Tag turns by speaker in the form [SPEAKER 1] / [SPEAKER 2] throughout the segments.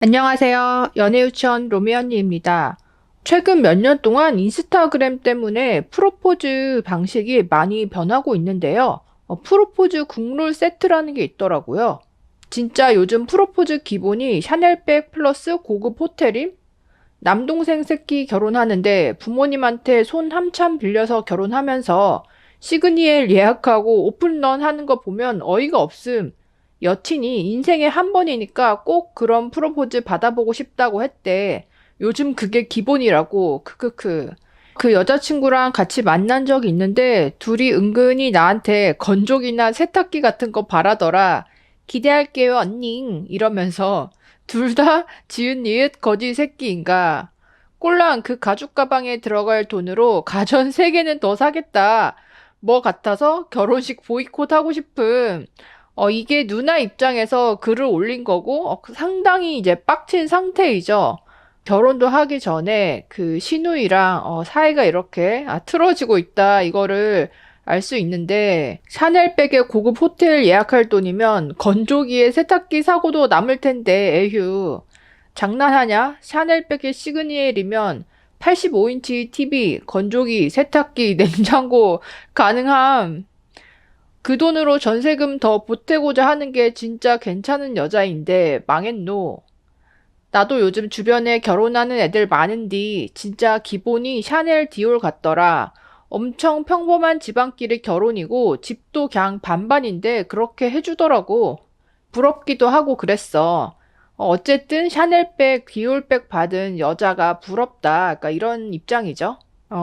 [SPEAKER 1] 안녕하세요. 연애유치원 로미 언니입니다. 최근 몇 년 동안 인스타그램 때문에 프로포즈 방식이 많이 변하고 있는데요. 프로포즈 국룰 세트라는 게 있더라고요. 진짜 요즘 프로포즈 기본이 샤넬백 플러스 고급 호텔임? 남동생 새끼 결혼하는데 부모님한테 손 한참 빌려서 결혼하면서 시그니엘 예약하고 오픈런 하는 거 보면 어이가 없음. 여친이 인생에 한 번이니까 꼭 그런 프로포즈 받아보고 싶다고 했대. 요즘 그게 기본이라고. 크크크. 그 여자친구랑 같이 만난 적이 있는데 둘이 은근히 나한테 건조기나 세탁기 같은 거 바라더라. 기대할게요, 언닝. 이러면서 둘 다 지은 니은 거지 새끼인가. 꼴랑 그 가죽 가방에 들어갈 돈으로 가전 3개는 더 사겠다. 뭐 같아서 결혼식 보이콧 하고 싶음. 이게 누나 입장에서 글을 올린 거고, 상당히 이제 빡친 상태이죠. 결혼도 하기 전에 그 시누이랑 사이가 이렇게 틀어지고 있다 이거를 알 수 있는데 샤넬백에 고급 호텔 예약할 돈이면 건조기에 세탁기 사고도 남을 텐데 에휴 장난하냐? 샤넬백에 시그니엘이면 85인치 TV, 건조기, 세탁기, 냉장고 가능함. 그 돈으로 전세금 더 보태고자 하는 게 진짜 괜찮은 여자인데 망했노. 나도 요즘 주변에 결혼하는 애들 많은디 진짜 기본이 샤넬 디올 같더라. 엄청 평범한 집안끼리 결혼이고 집도 그냥 반반인데 그렇게 해주더라고. 부럽기도 하고 그랬어. 어쨌든 샤넬백, 디올백 받은 여자가 부럽다. 그러니까 이런 입장이죠.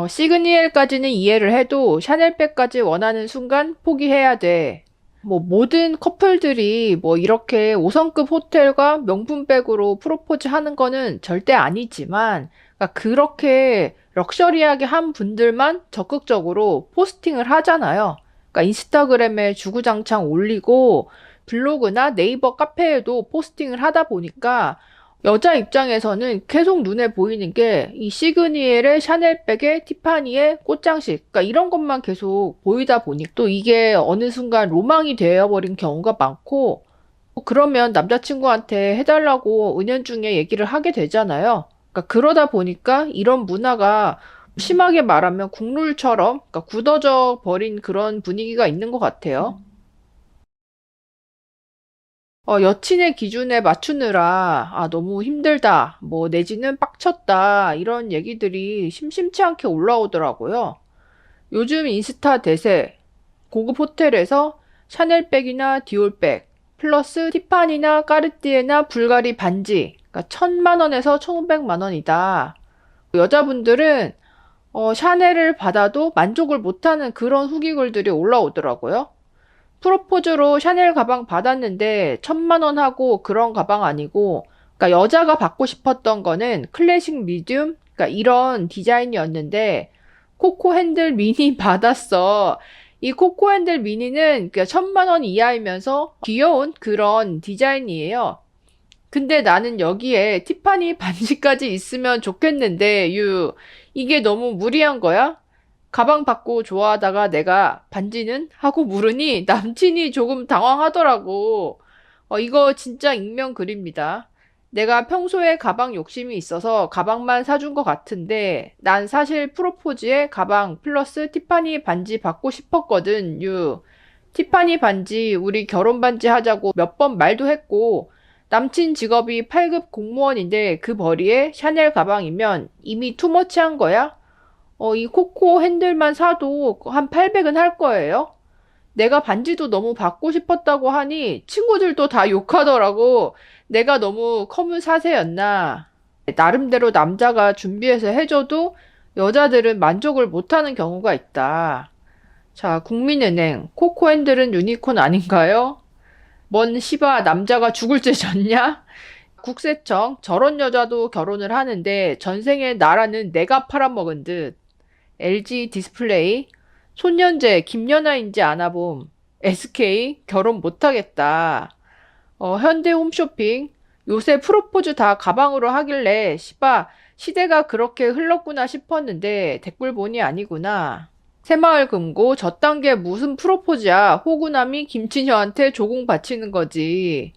[SPEAKER 1] 시그니엘까지는 이해를 해도 샤넬백까지 원하는 순간 포기해야 돼. 뭐 모든 커플들이 뭐 이렇게 5성급 호텔과 명품백으로 프로포즈 하는 거는 절대 아니지만 그러니까 그렇게 럭셔리하게 한 분들만 적극적으로 포스팅을 하잖아요. 그러니까 인스타그램에 주구장창 올리고 블로그나 네이버 카페에도 포스팅을 하다 보니까 여자 입장에서는 계속 눈에 보이는 게 이 시그니엘의 샤넬백에 티파니의 꽃장식, 그러니까 이런 것만 계속 보이다 보니 또 이게 어느 순간 로망이 되어버린 경우가 많고 그러면 남자친구한테 해달라고 은연중에 얘기를 하게 되잖아요. 그러니까 그러다 보니까 이런 문화가 심하게 말하면 국룰처럼 그러니까 굳어져 버린 그런 분위기가 있는 것 같아요. 여친의 기준에 맞추느라, 너무 힘들다, 뭐, 내지는 빡쳤다, 이런 얘기들이 심심치 않게 올라오더라고요. 요즘 인스타 대세, 고급 호텔에서 샤넬백이나 디올백, 플러스 티파니나 까르띠에나 불가리 반지, 그러니까 1,000만 원에서 1,500만 원이다. 여자분들은, 샤넬을 받아도 만족을 못하는 그런 후기글들이 올라오더라고요. 프로포즈로 샤넬 가방 받았는데 1,000만 원 하고 그런 가방 아니고, 그러니까 여자가 받고 싶었던 거는 클래식 미디움, 그러니까 이런 디자인이었는데 코코 핸들 미니 받았어. 이 코코 핸들 미니는 1,000만 원 이하이면서 귀여운 그런 디자인이에요. 근데 나는 여기에 티파니 반지까지 있으면 좋겠는데, 이게 너무 무리한 거야? 가방 받고 좋아하다가 내가 반지는? 하고 물으니 남친이 조금 당황하더라고. 이거 진짜 익명 글입니다. 내가 평소에 가방 욕심이 있어서 가방만 사준 것 같은데 난 사실 프로포즈에 가방 플러스 티파니 반지 받고 싶었거든, 티파니 반지 우리 결혼 반지 하자고 몇 번 말도 했고 남친 직업이 8급 공무원인데 그 벌이에 샤넬 가방이면 이미 투머치한 거야? 이 코코 핸들만 사도 한 800은 할 거예요. 내가 반지도 너무 받고 싶었다고 하니 친구들도 다 욕하더라고. 내가 너무 커문 사세였나. 나름대로 남자가 준비해서 해줘도 여자들은 만족을 못하는 경우가 있다. 자, 국민은행, 코코 핸들은 유니콘 아닌가요? 뭔 시바 남자가 죽을 죄 졌냐? 국세청, 저런 여자도 결혼을 하는데 전생에 나라는 내가 팔아먹은 듯. LG 디스플레이, 손년재 김연아인지 아나봄, SK 결혼 못하겠다. 현대 홈쇼핑, 요새 프로포즈 다 가방으로 하길래 시바 시대가 그렇게 흘렀구나 싶었는데 댓글 보니 아니구나. 새마을 금고 저딴 게 무슨 프로포즈야. 호구남이 김치녀한테 조공 바치는 거지.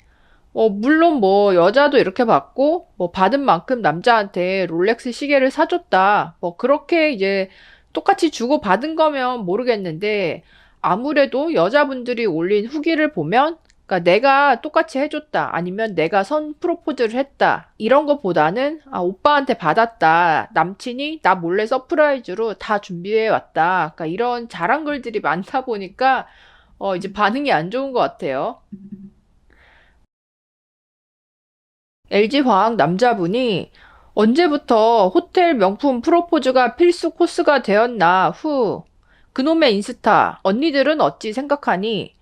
[SPEAKER 1] 물론 뭐 여자도 이렇게 받고 뭐 받은 만큼 남자한테 롤렉스 시계를 사줬다. 뭐 그렇게 이제 똑같이 주고 받은 거면 모르겠는데 아무래도 여자분들이 올린 후기를 보면 그러니까 내가 똑같이 해줬다. 아니면 내가 선 프로포즈를 했다. 이런 거보다는 오빠한테 받았다. 남친이 나 몰래 서프라이즈로 다 준비해 왔다. 그러니까 이런 자랑 글들이 많다 보니까 이제 반응이 안 좋은 것 같아요. LG화학 남자분이 언제부터 호텔 명품 프로포즈가 필수 코스가 되었나 후. 그놈의 인스타. 언니들은 어찌 생각하니?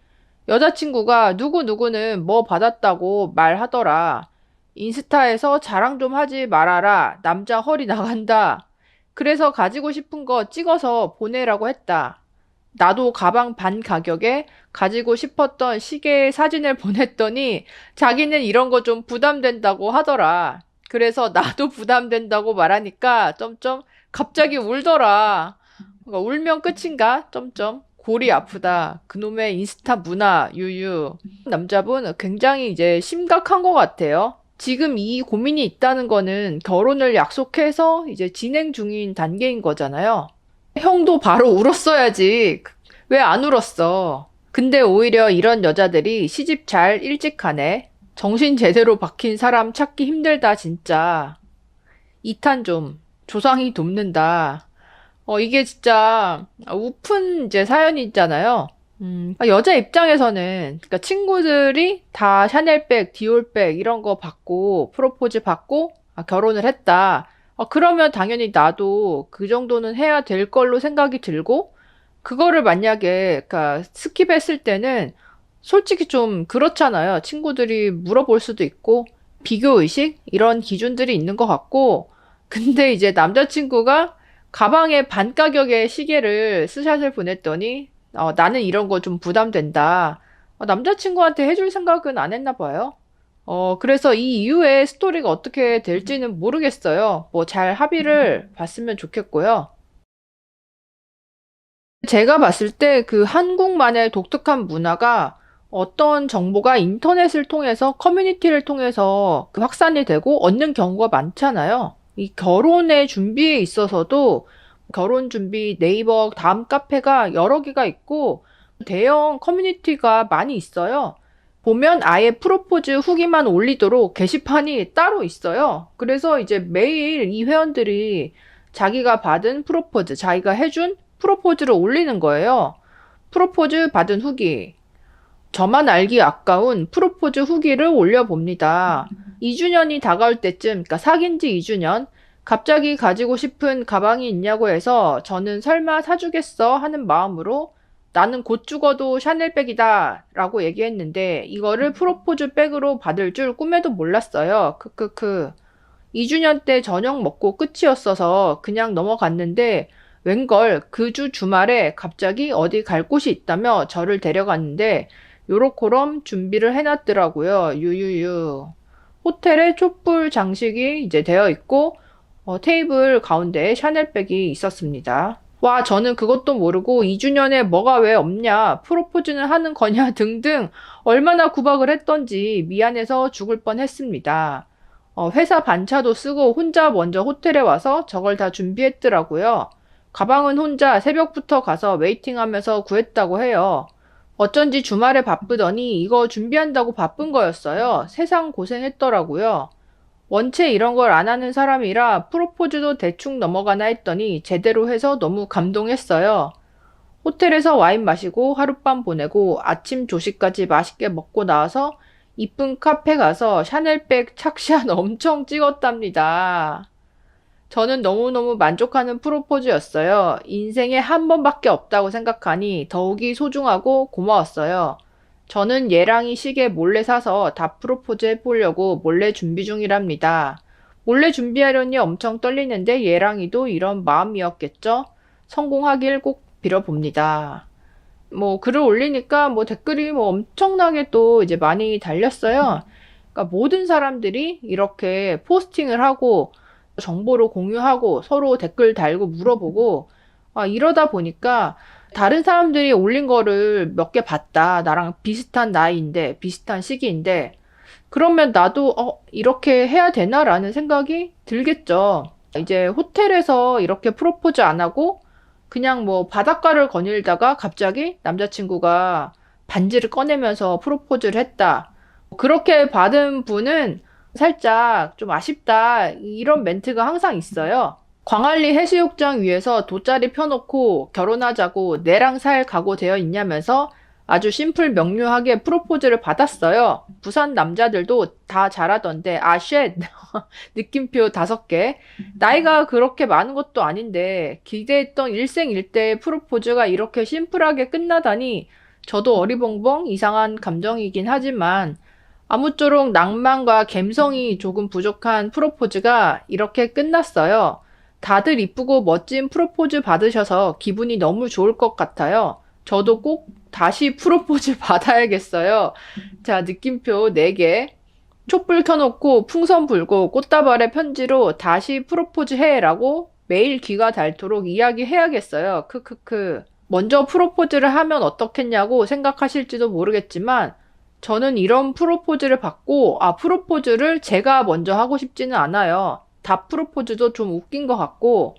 [SPEAKER 1] 여자친구가 누구누구는 뭐 받았다고 말하더라. 인스타에서 자랑 좀 하지 말아라. 남자 허리 나간다. 그래서 가지고 싶은 거 찍어서 보내라고 했다. 나도 가방 반 가격에 가지고 싶었던 시계 사진을 보냈더니 자기는 이런 거 좀 부담된다고 하더라. 그래서 나도 부담된다고 말하니까 점점 갑자기 울더라. 그러니까 울면 끝인가? 점점 골이 아프다. 그놈의 인스타 문화 유유. 남자분 굉장히 이제 심각한 것 같아요. 지금 이 고민이 있다는 거는 결혼을 약속해서 이제 진행 중인 단계인 거잖아요. 형도 바로 울었어야지. 왜 안 울었어? 근데 오히려 이런 여자들이 시집 잘 일찍 가네. 정신 제대로 박힌 사람 찾기 힘들다, 진짜. 2탄 좀. 조상이 돕는다. 이게 진짜 우픈 이제 사연이 있잖아요. 여자 입장에서는 그러니까 친구들이 다 샤넬백, 디올백 이런 거 받고 프로포즈 받고 결혼을 했다. 그러면 당연히 나도 그 정도는 해야 될 걸로 생각이 들고 그거를 만약에 그러니까 스킵했을 때는 솔직히 좀 그렇잖아요. 친구들이 물어볼 수도 있고 비교 의식 이런 기준들이 있는 것 같고 근데 이제 남자친구가 가방에 반 가격의 시계를 스샷을 보냈더니 나는 이런 거 좀 부담된다. 남자친구한테 해줄 생각은 안 했나 봐요. 그래서 이 이후에 스토리가 어떻게 될지는 모르겠어요. 뭐 잘 합의를 봤으면 좋겠고요. 제가 봤을 때 그 한국만의 독특한 문화가 어떤 정보가 인터넷을 통해서 커뮤니티를 통해서 그 확산이 되고 얻는 경우가 많잖아요. 이 결혼의 준비에 있어서도 결혼 준비 네이버 다음 카페가 여러 개가 있고 대형 커뮤니티가 많이 있어요. 보면 아예 프로포즈 후기만 올리도록 게시판이 따로 있어요. 그래서 이제 매일 이 회원들이 자기가 받은 프로포즈, 자기가 해준 프로포즈를 올리는 거예요. 프로포즈 받은 후기. 저만 알기 아까운 프로포즈 후기를 올려봅니다. 2주년이 다가올 때쯤, 그러니까 사귄 지 2주년, 갑자기 가지고 싶은 가방이 있냐고 해서 저는 설마 사주겠어 하는 마음으로 나는 곧 죽어도 샤넬백이다 라고 얘기했는데 이거를 프로포즈 백으로 받을 줄 꿈에도 몰랐어요. 크크크. 2주년 때 저녁 먹고 끝이었어서 그냥 넘어갔는데 웬걸 그 주 주말에 갑자기 어디 갈 곳이 있다며 저를 데려갔는데 요렇게럼 준비를 해놨더라고요. 유유유. 호텔에 촛불 장식이 이제 되어 있고 테이블 가운데에 샤넬백이 있었습니다. 와, 저는 그것도 모르고 2주년에 뭐가 왜 없냐, 프로포즈는 하는 거냐 등등 얼마나 구박을 했던지 미안해서 죽을 뻔했습니다. 회사 반차도 쓰고 혼자 먼저 호텔에 와서 저걸 다 준비했더라고요. 가방은 혼자 새벽부터 가서 웨이팅하면서 구했다고 해요. 어쩐지 주말에 바쁘더니 이거 준비한다고 바쁜 거였어요. 세상 고생했더라고요. 원체 이런 걸 안 하는 사람이라 프로포즈도 대충 넘어가나 했더니 제대로 해서 너무 감동했어요. 호텔에서 와인 마시고 하룻밤 보내고 아침 조식까지 맛있게 먹고 나와서 이쁜 카페 가서 샤넬백 착샷 엄청 찍었답니다. 저는 너무너무 만족하는 프로포즈였어요. 인생에 한 번밖에 없다고 생각하니 더욱이 소중하고 고마웠어요. 저는 얘랑이 시계 몰래 사서 다 프로포즈 해보려고 몰래 준비 중이랍니다. 몰래 준비하려니 엄청 떨리는데 얘랑이도 이런 마음이었겠죠? 성공하길 꼭 빌어봅니다. 뭐 글을 올리니까 뭐 댓글이 뭐 엄청나게 또 이제 많이 달렸어요. 그러니까 모든 사람들이 이렇게 포스팅을 하고 정보를 공유하고 서로 댓글 달고 물어보고 이러다 보니까 다른 사람들이 올린 거를 몇 개 봤다. 나랑 비슷한 나이인데 비슷한 시기인데 그러면 나도 이렇게 해야 되나라는 생각이 들겠죠. 이제 호텔에서 이렇게 프로포즈 안 하고 그냥 뭐 바닷가를 거닐다가 갑자기 남자친구가 반지를 꺼내면서 프로포즈를 했다. 그렇게 받은 분은 살짝 좀 아쉽다. 이런 멘트가 항상 있어요. 광안리 해수욕장 위에서 돗자리 펴놓고 결혼하자고 내랑 살 각오 되어 있냐면서 아주 심플 명료하게 프로포즈를 받았어요. 부산 남자들도 다 잘하던데, 쉣! 느낌표 5개. 나이가 그렇게 많은 것도 아닌데, 기대했던 일생일대의 프로포즈가 이렇게 심플하게 끝나다니, 저도 어리벙벙 이상한 감정이긴 하지만, 아무쪼록 낭만과 감성이 조금 부족한 프로포즈가 이렇게 끝났어요. 다들 이쁘고 멋진 프로포즈 받으셔서 기분이 너무 좋을 것 같아요. 저도 꼭 다시 프로포즈 받아야겠어요. 자, 느낌표 4개. 촛불 켜놓고 풍선 불고 꽃다발의 편지로 다시 프로포즈 해라고 매일 귀가 닳도록 이야기해야겠어요. 크크크. 먼저 프로포즈를 하면 어떻겠냐고 생각하실지도 모르겠지만 저는 이런 프로포즈를 받고 프로포즈를 제가 먼저 하고 싶지는 않아요. 답 프로포즈도 좀 웃긴 것 같고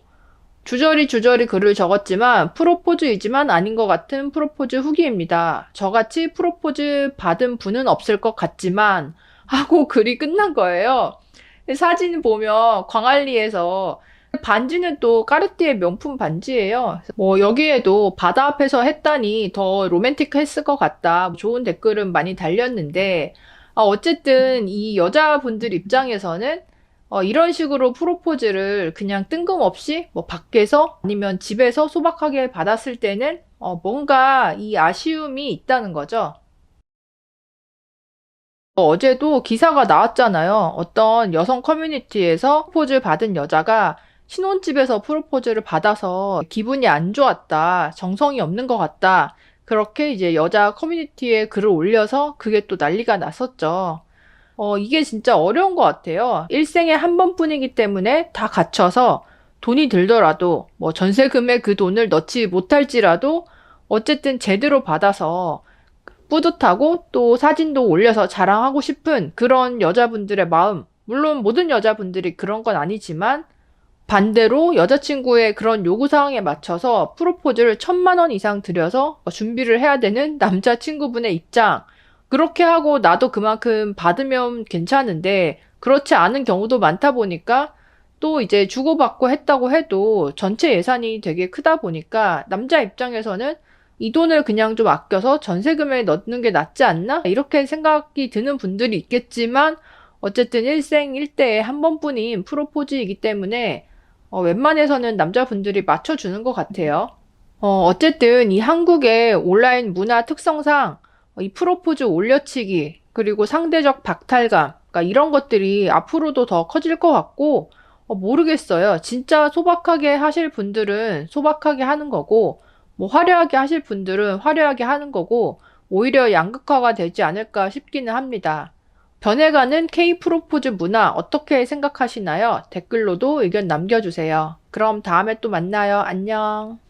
[SPEAKER 1] 주저리 글을 적었지만 프로포즈이지만 아닌 것 같은 프로포즈 후기입니다. 저같이 프로포즈 받은 분은 없을 것 같지만 하고 글이 끝난 거예요. 사진 보면 광안리에서 반지는 또 까르띠에 명품 반지예요. 뭐 여기에도 바다 앞에서 했다니 더 로맨틱했을 것 같다. 좋은 댓글은 많이 달렸는데 어쨌든 이 여자분들 입장에서는 이런 식으로 프로포즈를 그냥 뜬금없이 뭐 밖에서 아니면 집에서 소박하게 받았을 때는 뭔가 이 아쉬움이 있다는 거죠. 어제도 기사가 나왔잖아요. 어떤 여성 커뮤니티에서 프로포즈 받은 여자가 신혼집에서 프로포즈를 받아서 기분이 안 좋았다. 정성이 없는 것 같다. 그렇게 이제 여자 커뮤니티에 글을 올려서 그게 또 난리가 났었죠. 이게 진짜 어려운 것 같아요. 일생에 한 번뿐이기 때문에 다 갖춰서 돈이 들더라도 뭐 전세금에 그 돈을 넣지 못할지라도 어쨌든 제대로 받아서 뿌듯하고 또 사진도 올려서 자랑하고 싶은 그런 여자분들의 마음. 물론 모든 여자분들이 그런 건 아니지만 반대로 여자친구의 그런 요구사항에 맞춰서 프로포즈를 1,000만 원 이상 들여서 준비를 해야 되는 남자친구분의 입장. 그렇게 하고 나도 그만큼 받으면 괜찮은데 그렇지 않은 경우도 많다 보니까 또 이제 주고받고 했다고 해도 전체 예산이 되게 크다 보니까 남자 입장에서는 이 돈을 그냥 좀 아껴서 전세금에 넣는 게 낫지 않나? 이렇게 생각이 드는 분들이 있겠지만 어쨌든 일생일대에 한 번뿐인 프로포즈이기 때문에 웬만해서는 남자분들이 맞춰주는 것 같아요. 어쨌든 이 한국의 온라인 문화 특성상 이 프로포즈 올려치기, 그리고 상대적 박탈감, 그러니까 이런 것들이 앞으로도 더 커질 것 같고, 모르겠어요. 진짜 소박하게 하실 분들은 소박하게 하는 거고, 뭐 화려하게 하실 분들은 화려하게 하는 거고, 오히려 양극화가 되지 않을까 싶기는 합니다. 변해가는 K 프로포즈 문화 어떻게 생각하시나요? 댓글로도 의견 남겨주세요. 그럼 다음에 또 만나요. 안녕.